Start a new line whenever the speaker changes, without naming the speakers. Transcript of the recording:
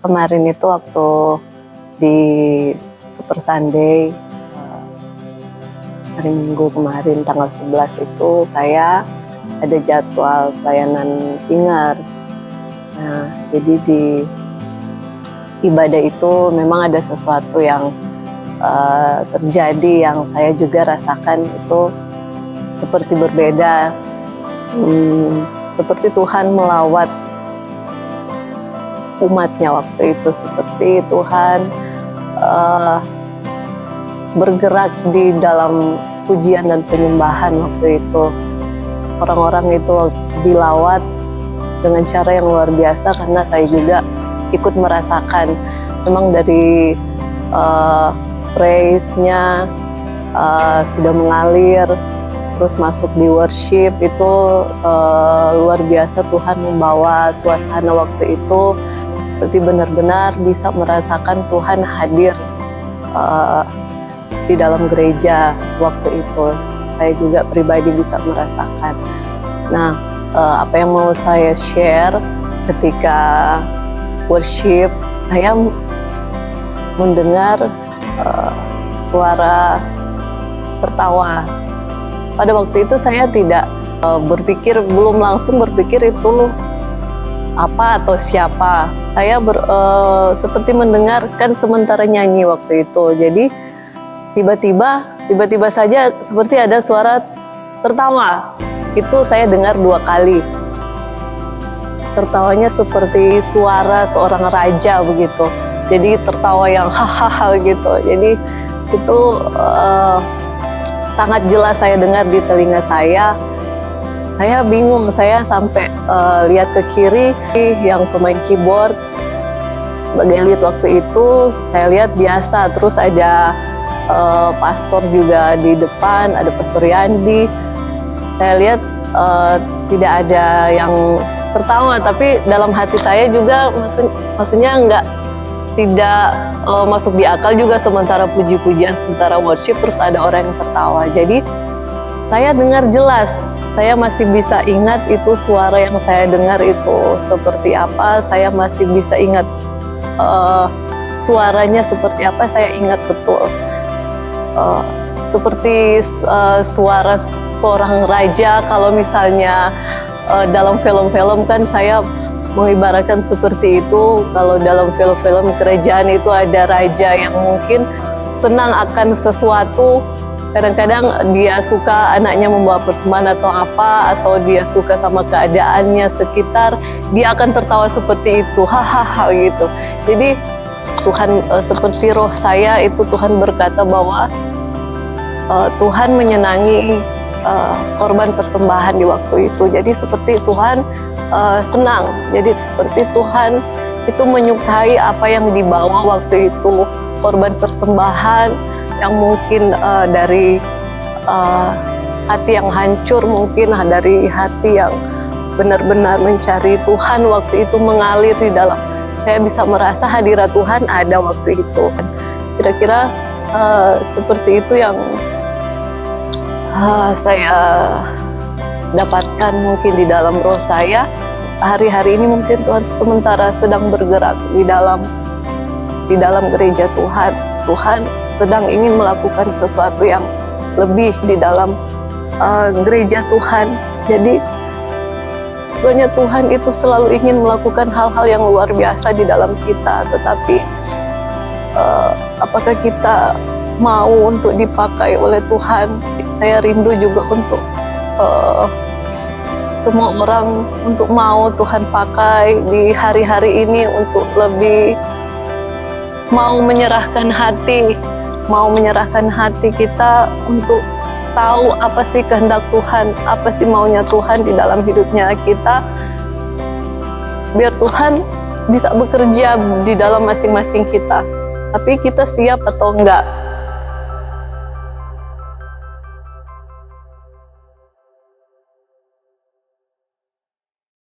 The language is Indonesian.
Kemarin itu waktu di Super Sunday, hari Minggu kemarin tanggal 11 itu saya ada jadwal pelayanan singers. Nah, jadi di ibadah itu memang ada sesuatu yang terjadi yang saya juga rasakan itu seperti berbeda. Seperti Tuhan melawat umatnya waktu itu, seperti Tuhan bergerak di dalam pujian dan penyembahan waktu itu. Orang-orang itu dilawat dengan cara yang luar biasa karena saya juga ikut merasakan. Memang dari praise-nya sudah mengalir, terus masuk di worship itu luar biasa. Tuhan membawa suasana waktu itu seperti benar-benar bisa merasakan Tuhan hadir di dalam gereja waktu itu. Saya juga pribadi bisa merasakan. Nah, apa yang mau saya share ketika worship, saya mendengar suara tertawa. Pada waktu itu saya tidak berpikir, belum langsung berpikir itu apa atau siapa. Saya seperti mendengarkan sementara nyanyi waktu itu. Jadi tiba-tiba saja seperti ada suara tertawa. Itu saya dengar 2 kali. Tertawanya seperti suara seorang raja begitu. Jadi tertawa yang hahaha gitu. Jadi itu sangat jelas saya dengar di telinga saya. Saya bingung, saya sampai lihat ke kiri yang pemain keyboard sebagai lead waktu itu. Saya lihat biasa, terus ada pastor juga di depan, ada Pastor Yandi. Saya lihat tidak ada yang tertawa, tapi dalam hati saya juga maksudnya tidak masuk di akal juga, sementara puji-pujian, sementara worship terus ada orang yang tertawa. Jadi saya dengar jelas. Saya masih bisa ingat itu suara yang saya dengar itu seperti apa. Saya masih bisa ingat suaranya seperti apa. Saya ingat betul. Seperti suara seorang raja. Kalau misalnya dalam film-film kan saya mengibaratkan seperti itu. Kalau dalam film-film kerajaan itu ada raja yang mungkin senang akan sesuatu. Kadang-kadang dia suka anaknya membawa persembahan atau apa, atau dia suka sama keadaannya sekitar, dia akan tertawa seperti itu, hahaha gitu. Jadi Tuhan seperti roh saya itu, Tuhan berkata bahwa Tuhan menyenangi korban persembahan di waktu itu. Jadi seperti Tuhan senang, jadi seperti Tuhan itu menyukai apa yang dibawa waktu itu, korban persembahan yang mungkin dari hati yang hancur, mungkin dari hati yang benar-benar mencari Tuhan waktu itu mengalir di dalam. Saya bisa merasa hadirat Tuhan ada waktu itu. Kira-kira seperti itu yang saya dapatkan mungkin di dalam roh saya. Hari-hari ini mungkin Tuhan sementara sedang bergerak di dalam gereja Tuhan. Tuhan sedang ingin melakukan sesuatu yang lebih di dalam gereja Tuhan. Jadi sebenarnya Tuhan itu selalu ingin melakukan hal-hal yang luar biasa di dalam kita. Tetapi apakah kita mau untuk dipakai oleh Tuhan? Saya rindu juga untuk semua orang untuk mau Tuhan pakai di hari-hari ini untuk lebih mau menyerahkan hati kita untuk tahu apa sih kehendak Tuhan, apa sih maunya Tuhan di dalam hidupnya kita, biar Tuhan bisa bekerja di dalam masing-masing kita. Tapi kita siap atau enggak?